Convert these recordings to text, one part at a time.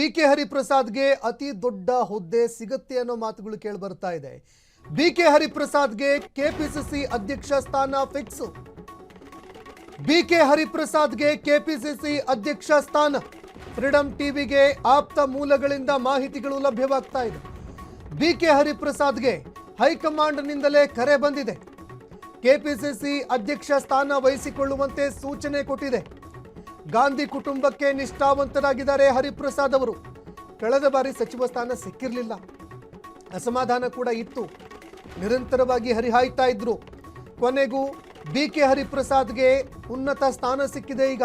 BK ಹರಿಪ್ರಸಾದ್ಗೆ ಅತಿ ದೊಡ್ಡ ಹುದ್ದೆ ಸಿಗುತ್ತೆ ಅನ್ನೋ ಮಾತುಗಳು ಕೇಳಿ ಬರ್ತಾ ಇದೆ. ಬಿಕೆ ಹರಿಪ್ರಸಾದ್ಗೆ ಕೆಪಿಸಿಸಿ ಅಧ್ಯಕ್ಷ ಸ್ಥಾನ ಫಿಕ್ಸ್. ಬಿಕೆ ಹರಿಪ್ರಸಾದ್ಗೆ ಕೆಪಿಸಿಸಿ ಅಧ್ಯಕ್ಷ ಸ್ಥಾನ. ಫ್ರೀಡಂ ಟಿವಿಗೆ ಆಪ್ತ ಮೂಲಗಳಿಂದ ಮಾಹಿತಿಗಳು ಲಭ್ಯವಾಗ್ತಾ ಇದೆ. ಬಿಕೆ ಹರಿಪ್ರಸಾದ್ಗೆ ಹೈಕಮಾಂಡ್ನಿಂದಲೇ ಕರೆ ಬಂದಿದೆ. ಕೆಪಿಸಿಸಿ ಅಧ್ಯಕ್ಷ ಸ್ಥಾನ ವಹಿಸಿಕೊಳ್ಳುವಂತೆ ಸೂಚನೆ ಕೊಟ್ಟಿದೆ. ಗಾಂಧಿ ಕುಟುಂಬಕ್ಕೆ ನಿಷ್ಠಾವಂತರಾಗಿದ್ದಾರೆ ಹರಿಪ್ರಸಾದ್ ಅವರು. ಕಳೆದ ಬಾರಿ ಸಚಿವ ಸ್ಥಾನ ಸಿಕ್ಕಿರಲಿಲ್ಲ, ಅಸಮಾಧಾನ ಕೂಡ ಇತ್ತು, ನಿರಂತರವಾಗಿ ಹರಿಹಾಯ್ತಾ ಇದ್ರು. ಕೊನೆಗೂ ಬಿಕೆ ಹರಿಪ್ರಸಾದ್ಗೆ ಉನ್ನತ ಸ್ಥಾನ ಸಿಕ್ಕಿದೆ. ಈಗ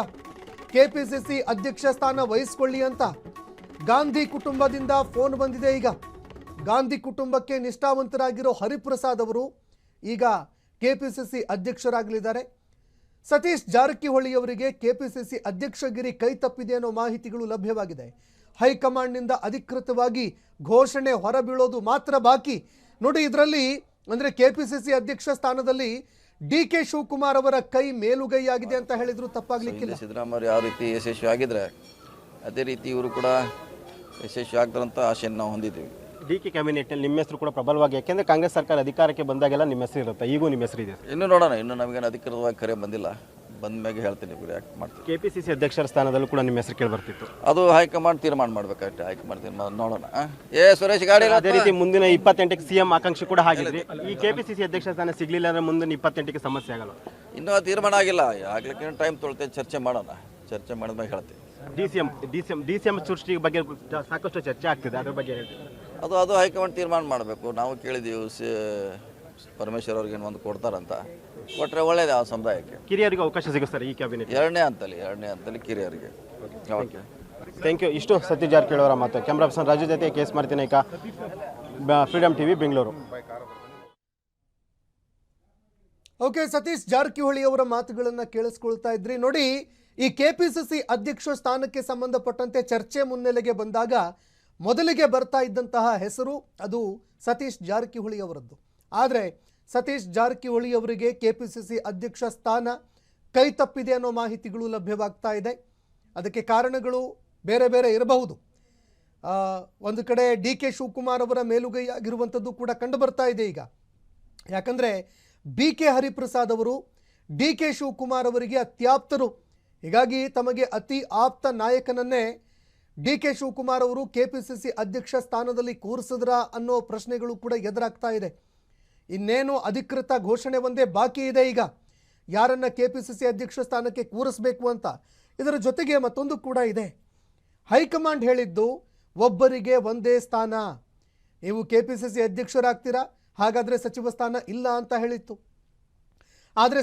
ಕೆಪಿಸಿಸಿ ಅಧ್ಯಕ್ಷ ಸ್ಥಾನ ವಹಿಸಿಕೊಳ್ಳಿ ಅಂತ ಗಾಂಧಿ ಕುಟುಂಬದಿಂದ ಫೋನ್ ಬಂದಿದೆ. ಈಗ ಗಾಂಧಿ ಕುಟುಂಬಕ್ಕೆ ನಿಷ್ಠಾವಂತರಾಗಿರೋ ಹರಿಪ್ರಸಾದ್ ಅವರು ಈಗ ಕೆಪಿಸಿಸಿ ಅಧ್ಯಕ್ಷರಾಗಲಿದ್ದಾರೆ. ಸತೀಶ್ ಜಾರಕಿಹೊಳಿ ಅವರಿಗೆ ಕೆಪಿಸಿಸಿ ಅಧ್ಯಕ್ಷಗಿರಿ ಕೈ ತಪ್ಪಿದೆ ಅನ್ನೋ ಮಾಹಿತಿಗಳು ಲಭ್ಯವಾಗಿದೆ. ಹೈಕಮಾಂಡ್ನಿಂದ ಅಧಿಕೃತವಾಗಿ ಘೋಷಣೆ ಹೊರಬೀಳೋದು ಮಾತ್ರ ಬಾಕಿ. ನೋಡಿ, ಇದರಲ್ಲಿ ಅಂದರೆ ಕೆಪಿಸಿಸಿ ಅಧ್ಯಕ್ಷ ಸ್ಥಾನದಲ್ಲಿ ಡಿ.ಕೆ. ಶಿವಕುಮಾರ್ ಅವರ ಕೈ ಮೇಲುಗೈಯಾಗಿದೆ ಅಂತ ಹೇಳಿದ್ರು ತಪ್ಪಾಗ್ಲಿಕ್ಕಿಲ್ಲ. ಸಿದ್ದರಾಮಯ್ಯ ಯಾವ ರೀತಿ ಯಶಸ್ವಿ ಆಗಿದ್ರೆ ಅದೇ ರೀತಿ ಇವರು ಕೂಡ ಯಶಸ್ವಿ ಆಗ್ತಾರಂತ ಆಶೆಯನ್ನು ನಾವು ಹೊಂದಿದ್ದೀವಿ. ಡಿ.ಕೆ. ಕ್ಯಾಬಿನೆಟ್ನಲ್ಲಿ ನಿಮ್ಮ ಹೆಸರು ಕೂಡ ಪ್ರಬಲವಾಗಿ, ಯಾಕೆಂದರೆ ಕಾಂಗ್ರೆಸ್ ಸರ್ಕಾರ ಅಧಿಕಾರಕ್ಕೆ ಬಂದಾಗೆಲ್ಲ ನಿಮ್ಮ ಹೆಸರು ಇರುತ್ತೆ, ಈಗೂ ನಿಮ್ಮ ಹೆಸರು ಇದೆ. ಇನ್ನು ನೋಡೋಣ, ಇನ್ನು ನಮಗೇನು ಅಧಿಕೃತವಾಗಿ ಕರೆ ಬಂದಿಲ್ಲ, ಬಂದ ಮ್ಯಾಗೆ ಹೇಳ್ತೀನಿ ಯಾಕೆ ಮಾಡ್ತೀವಿ. ಕೆಪಿಸಿಸಿ ಅಧ್ಯಕ್ಷರ ಸ್ಥಾನದಲ್ಲೂ ಕೂಡ ನಿಮ್ಮ ಹೆಸರು ಕೇಳಿ ಬರ್ತಿತ್ತು. ಅದು ಹೈಕಮಾಂಡ್ ತೀರ್ಮಾನ ಮಾಡ್ಬೇಕಾಗ್ತದೆ. ಹೈಕಮಾಂಡ್ ತೀರ್ಮಾನ ನೋಡೋಣ. ಸುರೇಶ್ ಗಾಡಿ ಅದೇ ರೀತಿ ಮುಂದಿನ 28ಕ್ಕೆ ಸಿಎಂ ಆಕಾಂಕ್ಷೆ ಕೂಡ ಆಗಿದ್ರಿ. ಈ ಕೆಪಿಸಿಸಿ ಅಧ್ಯಕ್ಷ ಸ್ಥಾನ ಸಿಗಲಿಲ್ಲ ಅಂದ್ರೆ ಮುಂದಿನ 28ಕ್ಕೆ ಸಮಸ್ಯೆ ಆಗಲ್ಲ. ಇನ್ನೂ ತೀರ್ಮಾನ ಆಗಿಲ್ಲ, ಆಗ್ಲಿಕ್ಕೆ ಟೈಮ್ ತೊಗೊಳ್ತೇವೆ, ಚರ್ಚೆ ಮಾಡೋಣ. ಚರ್ಚೆ ಮಾಡಿದ್ಮೇಲೆ ಹೇಳ್ತೀವಿ. ಡಿ.ಸಿ.ಎಂ ಸೃಷ್ಟಿ ಬಗ್ಗೆ ಸಾಕಷ್ಟು ಚರ್ಚೆ ಆಗ್ತಿದೆ, ಅದ್ರ ಬಗ್ಗೆ ಹೇಳ್ತೀವಿ. ಅದು ಹೈಕಮಾಂಡ್ ತೀರ್ಮಾನ ಮಾಡಬೇಕು. ನಾವು ಕೇಳಿದ್ದೀವಿ ಪರಮೇಶ್ವರ್ ಅವ್ರಿಗೆ ಒಂದು ಕೊಡ್ತಾರಂತ, ಕೊಟ್ಟರೆ ಒಳ್ಳೇದು ಆ ಸಮುದಾಯಕ್ಕೆ. ಕಿರಿಯರಿಗೆ ಅವಕಾಶ ಸಿಗುತ್ತೆ ಈ ಕ್ಯಾಬಿನೆಟ್ ಎರಡನೇ ಹಂತದಲ್ಲಿ ಕಿರಿಯರಿಗೆ. Okay, thank you. ಇಷ್ಟು ಸತೀಶ್ ಜಾರಕಿಹೊಳಿ ಅವರ ಮಾತು. ಕ್ಯಾಮ್ರಾ ಪರ್ಸನ್ ರಾಜು ಜೊತೆ ಕೇಸ್ ಮಾಡ್ತೀನಿ ಈಗ, freedom TV Bengaluru. Okay, Satish Jarkiholi ಅವರ ಮಾತುಗಳನ್ನು ಕೇಳಿಸ್ಕೊಳ್ತಾ ಇದ್ರಿ. ನೋಡಿ, ಈ ಕೆಪಿಸಿಸಿ ಅಧ್ಯಕ್ಷ ಸ್ಥಾನಕ್ಕೆ ಸಂಬಂಧಪಟ್ಟಂತೆ ಚರ್ಚೆ ಮುನ್ನೆಲೆಗೆ ಬಂದಾಗ ಮೊದಲಿಗೆ ಬರ್ತಾ ಇದ್ದಂತಹ ಹೆಸರು ಅದು ಸತೀಶ್ ಜಾರಕಿಹೊಳಿ ಅವರದ್ದು. ಆದರೆ ಸತೀಶ್ ಜಾರಕಿಹೊಳಿ ಅವರಿಗೆ ಕೆಪಿಸಿಸಿ ಅಧ್ಯಕ್ಷ ಸ್ಥಾನ ಕೈ ತಪ್ಪಿದೆ ಅನ್ನೋ ಮಾಹಿತಿಗಳು ಲಭ್ಯವಾಗ್ತಾ ಇದೆ. ಅದಕ್ಕೆ ಕಾರಣಗಳು ಬೇರೆ ಬೇರೆ ಇರಬಹುದು. ಒಂದು ಕಡೆ ಡಿ.ಕೆ. ಶಿವಕುಮಾರ್ ಅವರ ಮೇಲುಗೈ ಆಗಿರುವಂಥದ್ದು ಕೂಡ ಕಂಡು ಬರ್ತಾ ಇದೆ ಈಗ. ಯಾಕಂದರೆ ಬಿಕೆ ಹರಿಪ್ರಸಾದ್ ಅವರು ಡಿ.ಕೆ. ಶಿವಕುಮಾರ್ ಅವರಿಗೆ ಅತ್ಯಾಪ್ತರು. ಹೀಗಾಗಿ ತಮಗೆ ಅತಿ ಆಪ್ತ ನಾಯಕನನ್ನೇ ಡಿ.ಕೆ. ಶಿವಕುಮಾರ್ ಅವರು ಕೆಪಿಸಿಸಿ ಅಧ್ಯಕ್ಷ ಸ್ಥಾನದಲ್ಲಿ ಕೂರಿಸಿದ್ರ ಅನ್ನೋ ಪ್ರಶ್ನೆಗಳು ಕೂಡ ಎದುರಾಗ್ತಾ ಇದೆ. ಇನ್ನೇನು ಅಧಿಕೃತ ಘೋಷಣೆ ಒಂದೇ ಬಾಕಿ ಇದೆ ಈಗ, ಯಾರನ್ನ ಕೆಪಿಸಿಸಿ ಅಧ್ಯಕ್ಷ ಸ್ಥಾನಕ್ಕೆ ಕೂರಿಸಬೇಕು ಅಂತ. ಇದರ ಜೊತೆಗೆ ಮತ್ತೊಂದು ಕೂಡ ಇದೆ. ಹೈಕಮಾಂಡ್ ಹೇಳಿದ್ದು ಒಬ್ಬರಿಗೆ ಒಂದೇ ಸ್ಥಾನ, ನೀವು ಕೆಪಿಸಿಸಿ ಅಧ್ಯಕ್ಷರಾಗ್ತೀರಾ, ಹಾಗಾದರೆ ಸಚಿವ ಸ್ಥಾನ ಇಲ್ಲ ಅಂತ ಹೇಳಿತ್ತು. ಆದರೆ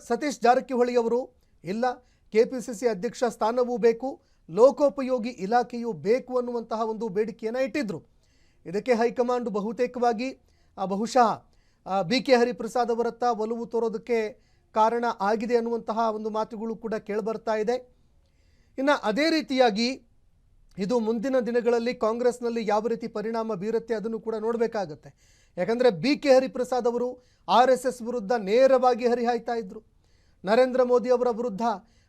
ಸತೀಶ್ ಜಾರಕಿಹೊಳಿ ಅವರು ಇಲ್ಲ, ಕೆಪಿಸಿಸಿ ಅಧ್ಯಕ್ಷ ಸ್ಥಾನವೂ ಬೇಕು, ಲೋಕೋಪಯೋಗಿ ಇಲಾಖೆಯೂ ಬೇಕು ಅನ್ನುವಂತಹ ಒಂದು ಬೇಡಿಕೆಯನ್ನು ಇಟ್ಟಿದ್ರು. ಇದಕ್ಕೆ ಹೈಕಮಾಂಡ್ ಬಹುತೇಕವಾಗಿ ಬಹುಶಃ ಬಿಕೆ ಹರಿಪ್ರಸಾದ್ ಅವರತ್ತ ಒಲವು ತೋರೋದಕ್ಕೆ ಕಾರಣ ಆಗಿದೆ ಅನ್ನುವಂತಹ ಒಂದು ಮಾತುಗಳು ಕೂಡ ಕೇಳಿಬರ್ತಾ ಇದೆ. ಇನ್ನು ಅದೇ ರೀತಿಯಾಗಿ ಇದು ಮುಂದಿನ ದಿನಗಳಲ್ಲಿ ಕಾಂಗ್ರೆಸ್ನಲ್ಲಿ ಯಾವ ರೀತಿ ಪರಿಣಾಮ ಬೀರುತ್ತೆ ಅದನ್ನು ಕೂಡ ನೋಡಬೇಕಾಗತ್ತೆ. ಯಾಕಂದರೆ ಬಿಕೆ ಹರಿಪ್ರಸಾದ್ ಅವರು RSS ವಿರುದ್ಧ ನೇರವಾಗಿ ಹರಿಹಾಯ್ತಾ ಇದ್ರು, ನರೇಂದ್ರ ಮೋದಿ ಅವರ ವಿರುದ್ಧ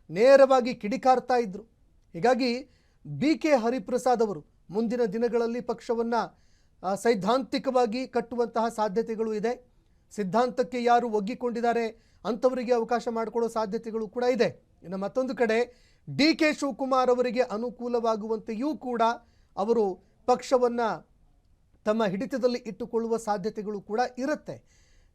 ನೇರವಾಗಿ ಕಿಡಿಕಾರ್ತಾ ಇದ್ರು. ಹೀಗಾಗಿ ಬಿಕೆ ಹರಿಪ್ರಸಾದ್ ಅವರು ಮುಂದಿನ ದಿನಗಳಲ್ಲಿ ಪಕ್ಷವನ್ನು ಸೈದ್ಧಾಂತಿಕವಾಗಿ ಕಟ್ಟುವಂತಹ ಸಾಧ್ಯತೆಗಳು ಇದೆ. ಸಿದ್ಧಾಂತಕ್ಕೆ ಯಾರು ಒಗ್ಗಿಕೊಂಡಿದ್ದಾರೆ ಅಂಥವರಿಗೆ ಅವಕಾಶ ಮಾಡಿಕೊಡೋ ಸಾಧ್ಯತೆಗಳು ಕೂಡ ಇದೆ. ಇನ್ನು ಮತ್ತೊಂದು ಕಡೆ ಡಿ.ಕೆ. ಶಿವಕುಮಾರ್ ಅವರಿಗೆ ಅನುಕೂಲವಾಗುವಂತೆಯೂ ಕೂಡ ಅವರು ಪಕ್ಷವನ್ನು ತಮ್ಮ ಹಿಡಿತದಲ್ಲಿ ಇಟ್ಟುಕೊಳ್ಳುವ ಸಾಧ್ಯತೆಗಳು ಕೂಡ ಇರುತ್ತೆ.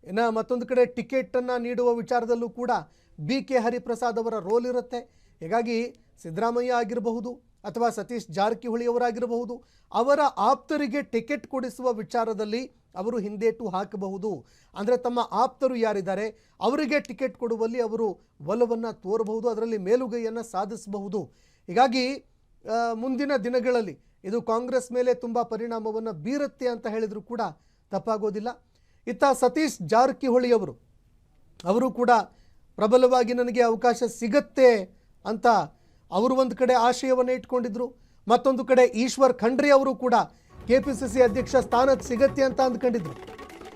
ಇನ್ನು ಮತ್ತೊಂದು ಕಡೆ ಟಿಕೆಟನ್ನು ನೀಡುವ ವಿಚಾರದಲ್ಲೂ ಕೂಡ ಬಿಕೆ ಹರಿಪ್ರಸಾದ್ ಅವರ ರೋಲ್ ಇರುತ್ತೆ. ಹೀಗಾಗಿ ಸಿದ್ದರಾಮಯ್ಯ ಆಗಿರಬಹುದು ಅಥವಾ ಸತೀಶ್ ಜಾರಕಿಹೊಳಿ ಅವರಾಗಿರಬಹುದು, ಅವರ ಆಪ್ತರಿಗೆ ಟಿಕೆಟ್ ಕೊಡಿಸುವ ವಿಚಾರದಲ್ಲಿ ಅವರು ಹಿಂದೇಟು ಹಾಕಬಹುದು. ಅಂದರೆ ತಮ್ಮ ಆಪ್ತರು ಯಾರಿದ್ದಾರೆ ಅವರಿಗೆ ಟಿಕೆಟ್ ಕೊಡುವಲ್ಲಿ ಅವರು ಒಲವನ್ನು ತೋರಬಹುದು, ಅದರಲ್ಲಿ ಮೇಲುಗೈಯನ್ನು ಸಾಧಿಸಬಹುದು. ಹೀಗಾಗಿ ಮುಂದಿನ ದಿನಗಳಲ್ಲಿ ಇದು ಕಾಂಗ್ರೆಸ್ ಮೇಲೆ ತುಂಬ ಪರಿಣಾಮವನ್ನು ಬೀರುತ್ತೆ ಅಂತ ಹೇಳಿದರೂ ಕೂಡ ತಪ್ಪಾಗೋದಿಲ್ಲ. ಇತ್ತ ಸತೀಶ್ ಜಾರಕಿಹೊಳಿ ಅವರು ಕೂಡ ಪ್ರಬಲವಾಗಿ ನನಗೆ ಅವಕಾಶ ಸಿಗತ್ತೆ ಅಂತ ಅವರು ಒಂದು ಕಡೆ ಆಶಯವನ್ನು ಇಟ್ಕೊಂಡಿದ್ರು. ಮತ್ತೊಂದು ಕಡೆ ಈಶ್ವರ್ ಖಂಡ್ರೆ ಅವರು ಕೂಡ ಕೆಪಿಸಿಸಿ ಅಧ್ಯಕ್ಷ ಸ್ಥಾನ ಸಿಗತ್ತೆ ಅಂತ ಅಂದ್ಕೊಂಡಿದ್ರು.